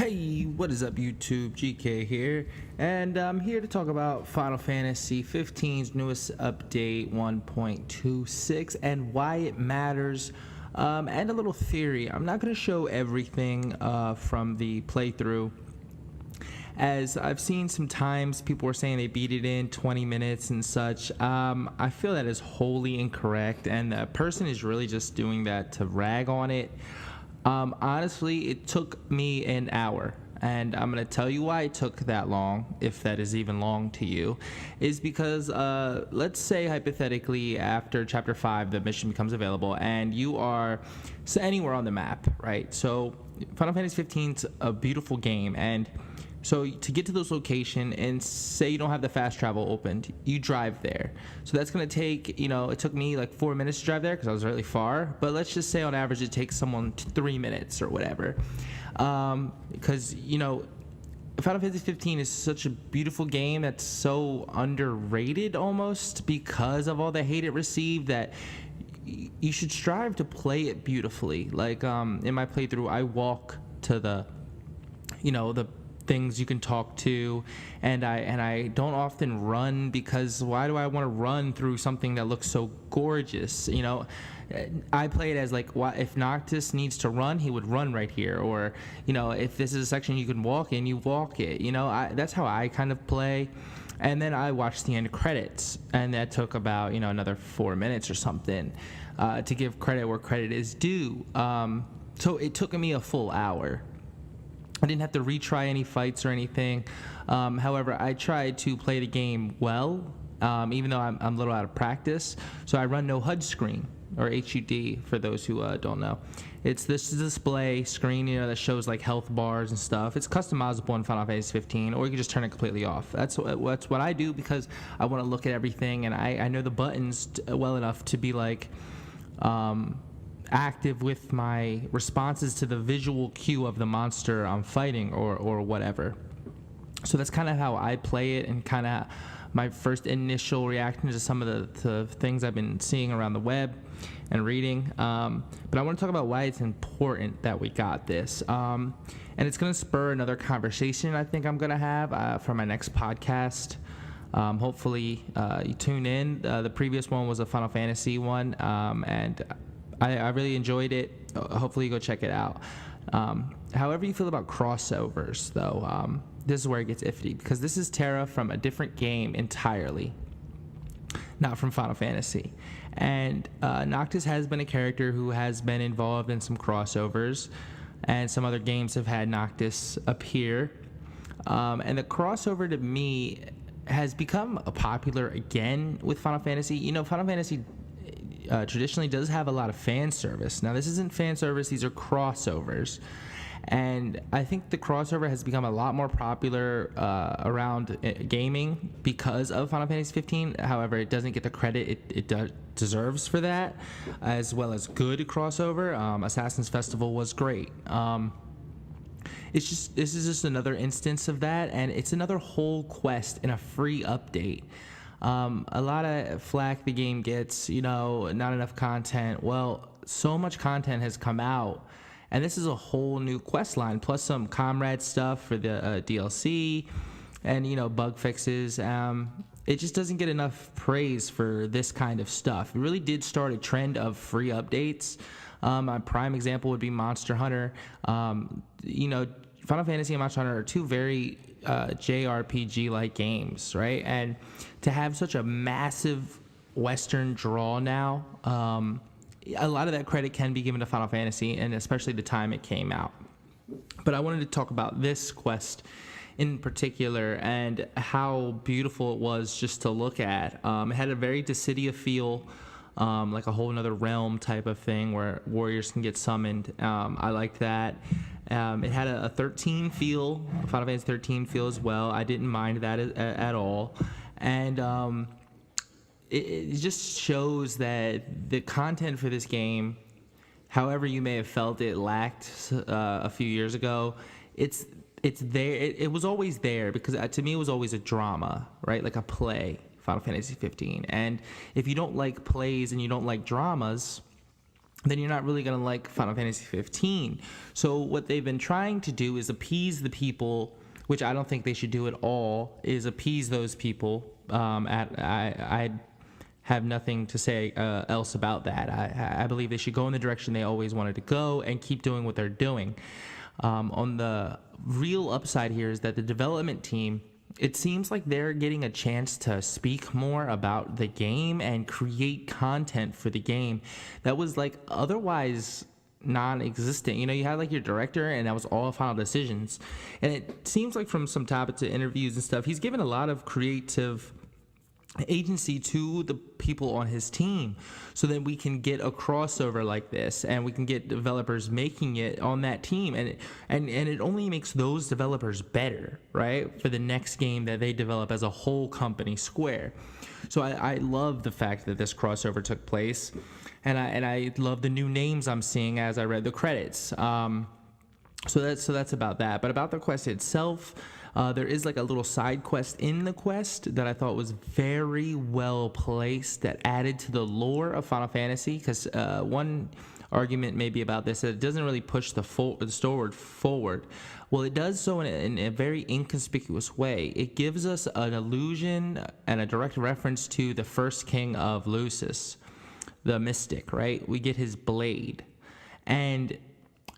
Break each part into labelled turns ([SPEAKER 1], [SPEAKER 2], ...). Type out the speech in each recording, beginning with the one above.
[SPEAKER 1] Hey, what is up, YouTube? GK here, and I'm here to talk about Final Fantasy 15's newest update 1.26 and why it matters, and a little theory. I'm not going to show everything from the playthrough, as I've seen sometimes people were saying they beat it in 20 minutes and such. I feel that is wholly incorrect, and the person is really just doing that to rag on it. Honestly, it took me an hour, and I'm going to tell you why it took that long, if that is even long to you, is because let's say hypothetically after Chapter 5 the mission becomes available and you are anywhere on the map, right? So Final Fantasy 15 is a beautiful game, and so to get to those locations, and say you don't have the fast travel opened, you drive there. So that's going to take, it took me like 4 minutes to drive there because I was really far. But let's just say on average it takes someone 3 minutes or whatever. Because, Final Fantasy 15 is such a beautiful game that's so underrated almost because of all the hate it received, that you should strive to play it beautifully. Like in my playthrough, I walk to the things you can talk to, and I don't often run, because why do I want to run through something that looks so gorgeous? I play it as like, if Noctis needs to run, he would run right here, or if this is a section you can walk in, you walk it. That's how I kind of play. And then I watched the end credits, and that took about another 4 minutes or something, to give credit where credit is due. So it took me a full hour. I didn't have to retry any fights or anything. However, I tried to play the game well, even though I'm a little out of practice. So I run no HUD screen, or HUD for those who don't know. It's this display screen, that shows like health bars and stuff. It's customizable in Final Fantasy 15, or you can just turn it completely off. That's what I do, because I want to look at everything, and I know the buttons well enough to be like active with my responses to the visual cue of the monster I'm fighting, or whatever. So that's kind of how I play it, and kind of my first initial reaction to some of the things I've been seeing around the web and reading. But I want to talk about why it's important that we got this. And it's going to spur another conversation I think I'm going to have for my next podcast. Hopefully you tune in. The previous one was a Final Fantasy one, and I really enjoyed it. Hopefully you go check it out. However you feel about crossovers, though, this is where it gets iffy, because this is Terra from a different game entirely, not from Final Fantasy. And Noctis has been a character who has been involved in some crossovers, and some other games have had Noctis appear. And the crossover, to me, has become popular again with Final Fantasy. Final Fantasy traditionally does have a lot of fan service. Now, this isn't fan service, these are crossovers. And I think the crossover has become a lot more popular around gaming because of Final Fantasy 15. However, it doesn't get the credit it deserves for that, as well as good crossover. Assassin's Festival was great. This is just another instance of that, and it's another whole quest in a free update. A lot of flack the game gets, not enough content. Well, so much content has come out, and this is a whole new quest line, plus some comrade stuff for the DLC, and bug fixes. It just doesn't get enough praise for this kind of stuff. It really did start a trend of free updates. A prime example would be Monster Hunter. Final Fantasy and Monster Hunter are two very JRPG-like games, right? And to have such a massive Western draw now, a lot of that credit can be given to Final Fantasy, and especially the time it came out. But I wanted to talk about this quest in particular, and how beautiful it was just to look at. It had a very Dissidia feel, like a whole another realm type of thing where warriors can get summoned. I liked that. It had a 13 feel, Final Fantasy 13 feel as well. I didn't mind that at all. And it just shows that the content for this game, however you may have felt it lacked a few years ago, it's there. It was always there, because to me it was always a drama, right? Like a play, Final Fantasy 15. And if you don't like plays and you don't like dramas, then you're not really going to like Final Fantasy 15. So what they've been trying to do is appease the people, which I don't think they should do at all, is appease those people. I have nothing to say else about that. I believe they should go in the direction they always wanted to go and keep doing what they're doing. On the real upside here is that the development team, it seems like they're getting a chance to speak more about the game and create content for the game that was like otherwise non-existent. You know, you had like your director and that was all final decisions. And it seems like from some topics of interviews and stuff, he's given a lot of creative agency to the people on his team so that we can get a crossover like this and we can get developers making it on that team, and it only makes those developers better, right, for the next game that they develop as a whole company, Square. So I love the fact that this crossover took place, and I love the new names I'm seeing as I read the credits. So that's about that. But about the quest itself, there is like a little side quest in the quest that I thought was very well placed, that added to the lore of Final Fantasy. Because one argument maybe about this, that it doesn't really push the story forward. Well, it does so in a very inconspicuous way. It gives us an allusion and a direct reference to the first king of Lucis, the mystic, right? We get his blade. And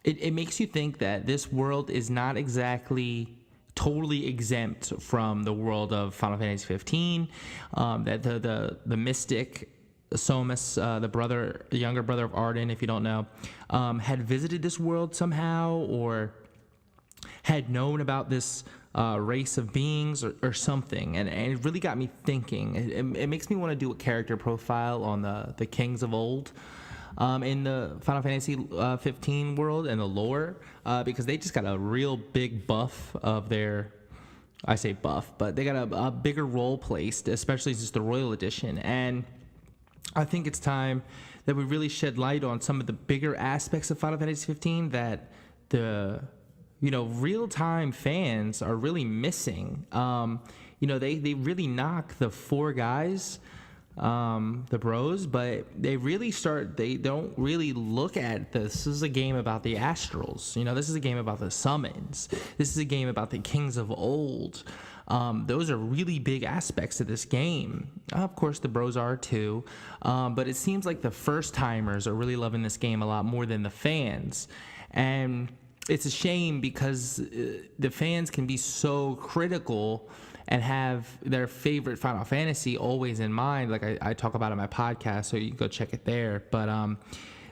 [SPEAKER 1] it makes you think that this world is not exactly totally exempt from the world of Final Fantasy 15. That the mystic Somus, the younger brother of Ardyn, if you don't know, had visited this world somehow, or had known about this race of beings or something, and it really got me thinking. It makes me want to do a character profile on the kings of old. In the Final Fantasy 15 world and the lore, because they just got a real big buff of their, I say buff, but they got a bigger role placed, especially since the Royal Edition. And I think it's time that we really shed light on some of the bigger aspects of Final Fantasy 15 that the, real-time fans are really missing. They really knock the four guys, the bros, but they don't really look at this is a game about the astrals. This is a game about the summons. This is a game about the kings of old. Those are really big aspects of this game. Of course, the bros are too, but it seems like the first timers are really loving this game a lot more than the fans. And it's a shame because the fans can be so critical and have their favorite Final Fantasy always in mind, like I talk about on my podcast, so you can go check it there. But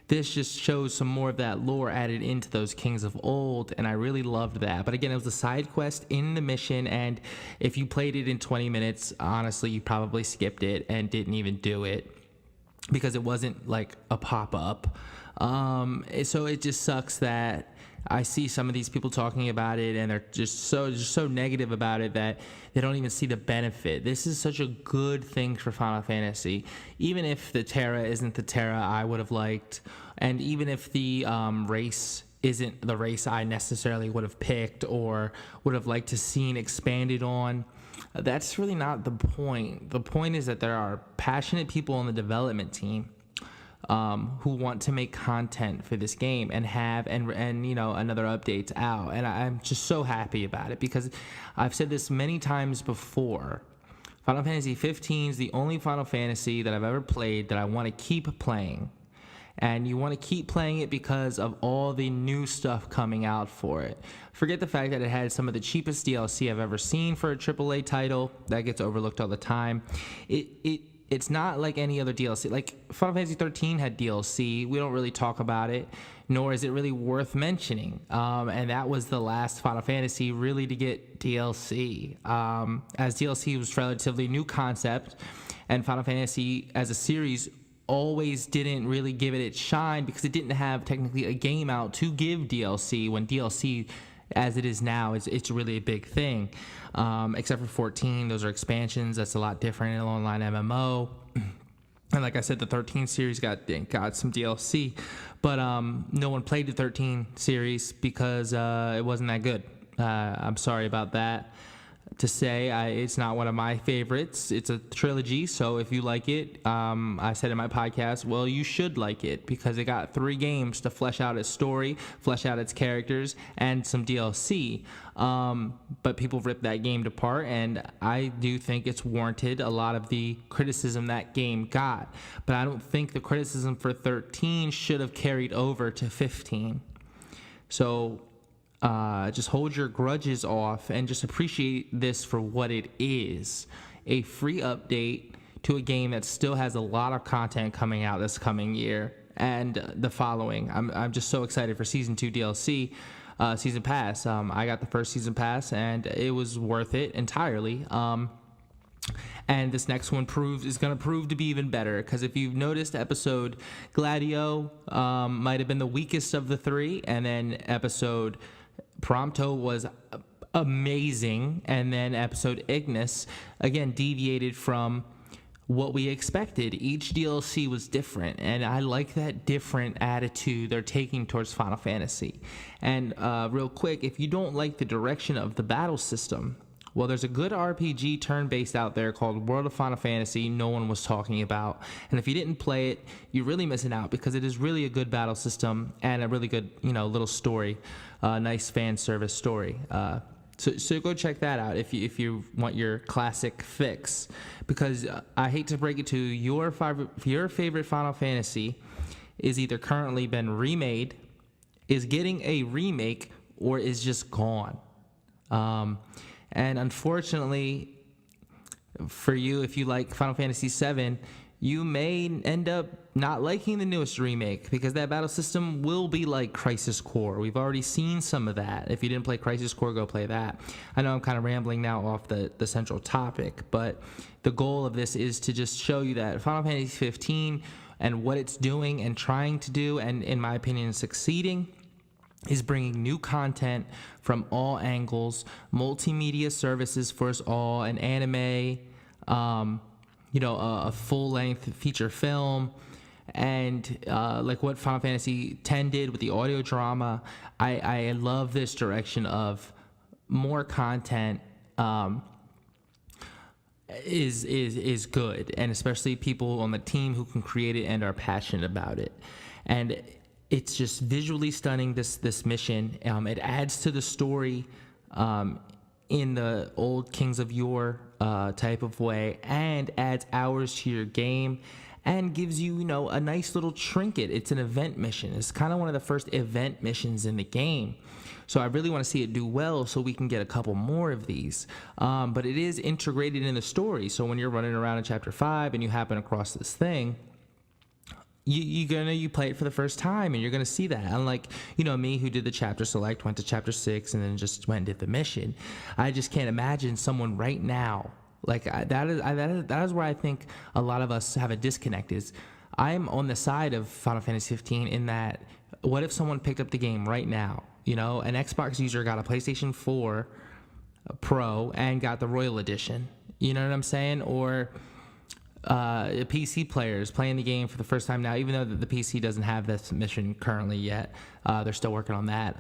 [SPEAKER 1] this just shows some more of that lore added into those Kings of Old, and I really loved that. But again, it was a side quest in the mission, and if you played it in 20 minutes, honestly, you probably skipped it and didn't even do it because it wasn't like a pop-up. So it just sucks that I see some of these people talking about it and they're just so negative about it that they don't even see the benefit. This is such a good thing for Final Fantasy. Even if the Terra isn't the Terra I would have liked, and even if the race isn't the race I necessarily would have picked or would have liked to seen expanded on, that's really not the point. The point is that there are passionate people on the development team who want to make content for this game and have another updates out, and I'm just so happy about it because I've said this many times before. Final Fantasy 15 is the only Final Fantasy that I've ever played that I want to keep playing, and you want to keep playing it because of all the new stuff coming out for it. Forget the fact that it had some of the cheapest DLC I've ever seen for a AAA title. That gets overlooked all the time. It's not like any other DLC. Like Final Fantasy 13 had DLC. We don't really talk about it, nor is it really worth mentioning. And that was the last Final Fantasy really to get DLC. As DLC was a relatively new concept, and Final Fantasy as a series always didn't really give it its shine because it didn't have technically a game out to give DLC, when DLC as it is now, it's really a big thing. Except for 14, those are expansions. That's a lot different in an online MMO. And like I said, the 13 series got some DLC, but no one played the 13 series because it wasn't that good. I'm sorry about that. to say. It's not one of my favorites. It's a trilogy, so if you like it, I said in my podcast, well, you should like it because it got 3 games to flesh out its story, flesh out its characters, and some DLC. But people ripped that game apart, and I do think it's warranted a lot of the criticism that game got. But I don't think the criticism for 13 should have carried over to 15. So just hold your grudges off and just appreciate this for what it is. A free update to a game that still has a lot of content coming out this coming year and the following. I'm just so excited for Season 2 DLC, Season Pass. I got the first Season Pass, and it was worth it entirely. And this next one is going to prove to be even better, because if you've noticed, episode Gladio might have been the weakest of the 3, and then episode Prompto was amazing, and then episode Ignis again deviated from what we expected. Each DLC was different, and I like that different attitude they're taking towards Final Fantasy. And real quick, if you don't like the direction of the battle system, well, there's a good RPG turn-based out there called World of Final Fantasy no one was talking about. And if you didn't play it, you're really missing out, because it is really a good battle system and a really good, little story, nice fan service story. So go check that out if you want your classic fix. Because I hate to break it to you, your favorite Final Fantasy is either currently been remade, is getting a remake, or is just gone. And unfortunately for you, if you like Final Fantasy VII, you may end up not liking the newest remake, because that battle system will be like Crisis Core. We've already seen some of that. If you didn't play Crisis Core, go play that. I know I'm kind of rambling now off the central topic, but the goal of this is to just show you that Final Fantasy 15 and what it's doing and trying to do, and in my opinion succeeding, is bringing new content from all angles, multimedia services for us all, an anime, a full-length feature film, and like what Final Fantasy X did with the audio drama. I love this direction of more content. Is good, and especially people on the team who can create it and are passionate about it. And it's just visually stunning, this mission. It adds to the story in the old Kings of Yore type of way, and adds hours to your game, and gives you, a nice little trinket. It's an event mission. It's kind of one of the first event missions in the game. So I really want to see it do well, so we can get a couple more of these. But it is integrated in the story. So when you're running around in Chapter 5 and you happen across this thing, you play it for the first time, and you're gonna see that. Unlike me, who did the chapter select, went to Chapter 6, and then just went and did the mission. I just can't imagine someone right now that is where I think a lot of us have a disconnect. Is I'm on the side of Final Fantasy 15 in that, what if someone picked up the game right now? An Xbox user got a PlayStation 4 Pro and got the Royal Edition. You know what I'm saying? Or PC players playing the game for the first time now, even though the PC doesn't have this mission currently yet. They're still working on that.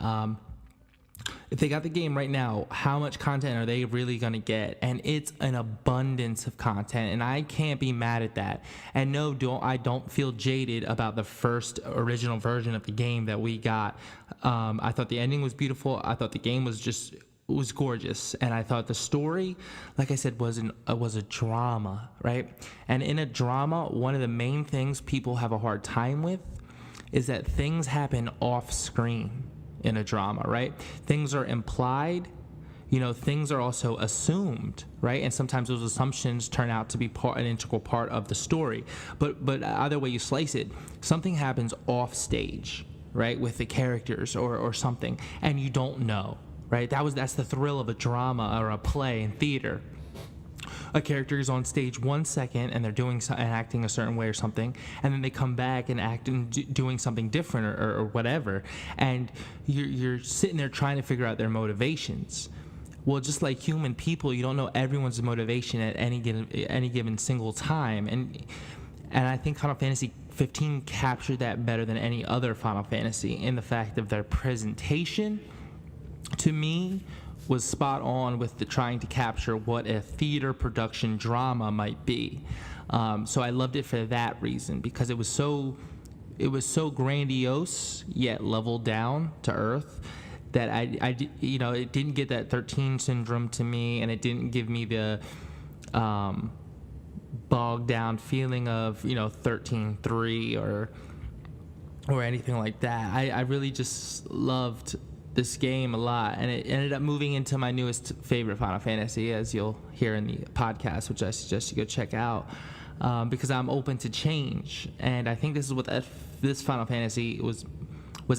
[SPEAKER 1] If they got the game right now, how much content are they really going to get? And it's an abundance of content, and I can't be mad at that. And no, I don't feel jaded about the first original version of the game that we got. I thought the ending was beautiful. I thought the game was gorgeous, and I thought the story, like I said, was a drama, right? And in a drama, one of the main things people have a hard time with is that things happen off screen in a drama, right? Things are implied, things are also assumed, right? And sometimes those assumptions turn out to be an integral part of the story. But either way you slice it, something happens off stage, right, with the characters or something, and you don't know. Right, that's the thrill of a drama or a play in theater. A character is on stage 1 second and they're doing and acting a certain way or something, and then they come back and act and doing something different or whatever, and you're sitting there trying to figure out their motivations. Well, just like human people, you don't know everyone's motivation at any given single time, and I think Final Fantasy 15 captured that better than any other Final Fantasy in the fact of their presentation. To me, was spot on with the trying to capture what a theater production drama might be. So I loved it for that reason, because it was so grandiose yet leveled down to earth that it didn't get that 13 syndrome to me, and it didn't give me the bogged down feeling of 13-3 or anything like that. I really just loved this game a lot, and it ended up moving into my newest favorite Final Fantasy, as you'll hear in the podcast, which I suggest you go check out, because I'm open to change, and I think this is what this Final Fantasy was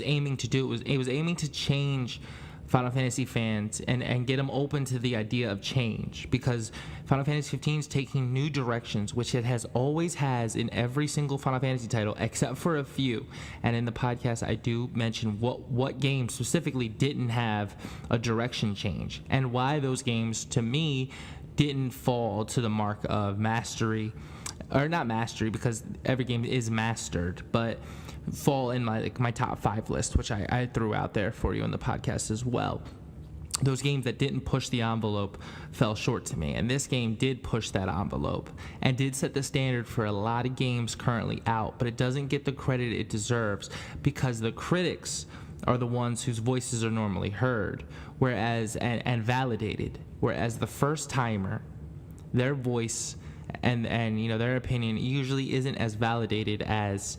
[SPEAKER 1] aiming to do. It was aiming to change Final Fantasy fans and get them open to the idea of change, because Final Fantasy 15 is taking new directions, which it always has in every single Final Fantasy title except for a few. And in the podcast I do mention what games specifically didn't have a direction change, and why those games to me didn't fall to the mark of mastery, or not mastery because every game is mastered, but fall in my top 5 list, which I threw out there for you in the podcast as well. Those games that didn't push the envelope fell short to me, and this game did push that envelope and did set the standard for a lot of games currently out, but it doesn't get the credit it deserves, because the critics are the ones whose voices are normally heard, whereas and validated, whereas the first timer, their voice and their opinion usually isn't as validated as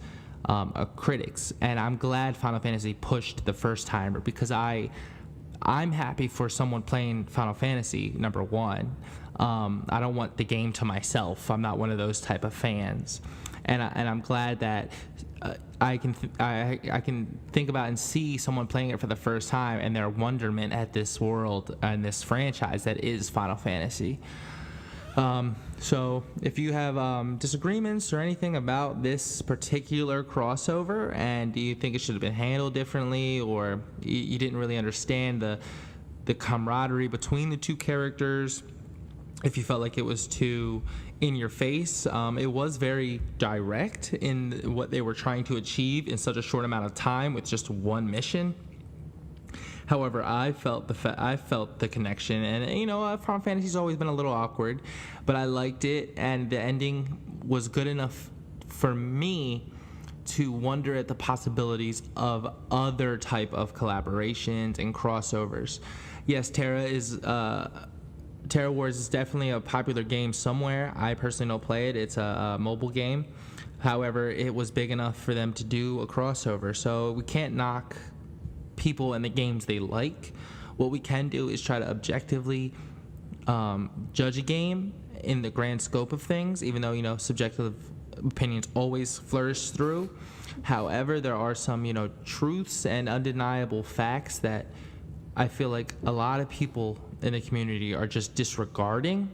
[SPEAKER 1] critics. And I'm glad Final Fantasy pushed the first timer, because I'm happy for someone playing Final Fantasy, number one. I don't want the game to myself. I'm not one of those type of fans, and I'm glad that I can think about and see someone playing it for the first time and their wonderment at this world and this franchise that is Final Fantasy. So if you have disagreements or anything about this particular crossover, and do you think it should have been handled differently, or you didn't really understand the camaraderie between the two characters, if you felt like it was too in your face, it was very direct in what they were trying to achieve in such a short amount of time with just one mission. However, I felt the connection, and Final Fantasy's always been a little awkward, but I liked it, and the ending was good enough for me to wonder at the possibilities of other type of collaborations and crossovers. Yes, Terra Wars is definitely a popular game somewhere. I personally don't play it. It's a mobile game. However, it was big enough for them to do a crossover, so we can't knock people and the games they like. What we can do is try to objectively judge a game in the grand scope of things, even though subjective opinions always flourish through. However, there are some truths and undeniable facts that I feel like a lot of people in the community are just disregarding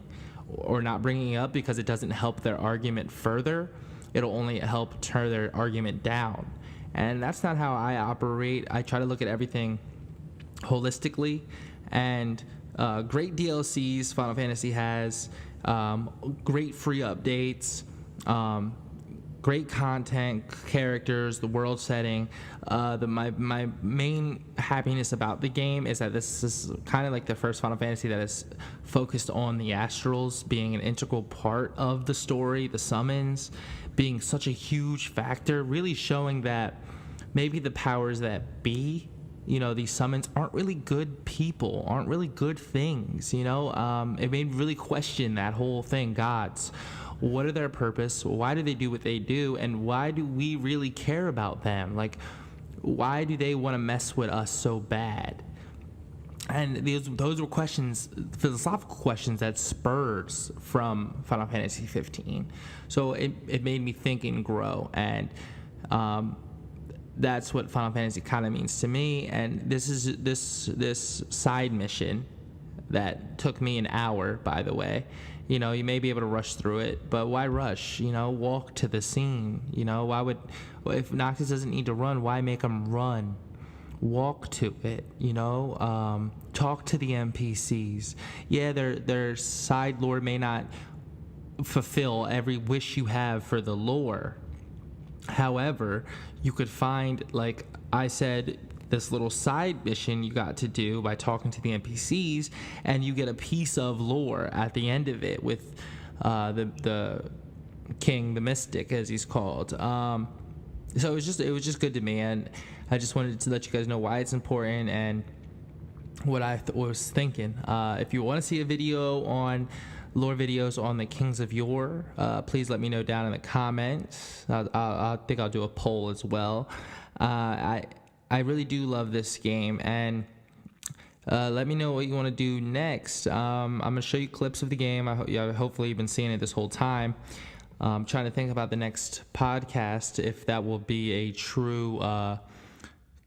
[SPEAKER 1] or not bringing up, because it doesn't help their argument further. It'll only help tear their argument down. And that's not how I operate. I try to look at everything holistically. And great DLCs Final Fantasy has, great free updates, great content, characters, the world setting. My main happiness about the game is that this is kind of like the first Final Fantasy that is focused on the Astrals being an integral part of the story, the summons being such a huge factor, really showing that maybe the powers that be, these summons aren't really good people, aren't really good things, It made me really question that whole thing, gods. What are their purpose? Why do they do what they do? And why do we really care about them? Like, why do they want to mess with us so bad? And those were questions, philosophical questions that spurs from Final Fantasy 15. So it made me think and grow, and that's what Final Fantasy kind of means to me. And this side mission that took me an hour, by the way. You may be able to rush through it, but why rush? Walk to the scene. If Noctis doesn't need to run, why make him run? Walk to it, talk to the NPCs. Yeah, their side lore may not fulfill every wish you have for the lore. However, you could find, like I said this little side mission you got to do by talking to the NPCs, and you get a piece of lore at the end of it with the king, the mystic, as he's called. So it was just good to me, and I just wanted to let you guys know why it's important and what I was thinking. If you want to see a video on lore videos on the Kings of Yore, please let me know down in the comments. I think I'll do a poll as well. I really do love this game, and let me know what you want to do next. I'm going to show you clips of the game. Hopefully you've been seeing it this whole time. I'm trying to think about the next podcast, if that will be a true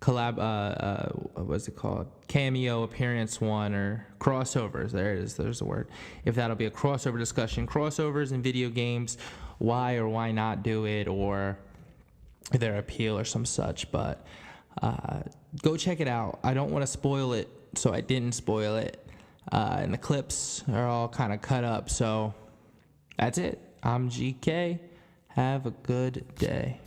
[SPEAKER 1] what's it called? Cameo appearance one, or crossovers. There it is. There's the word. If that'll be a crossover discussion. Crossovers in video games, why or why not do it, or their appeal or some such. But go check it out. I don't want to spoil it, so I didn't spoil it. And the clips are all kind of cut up. So that's it. I'm GK. Have a good day.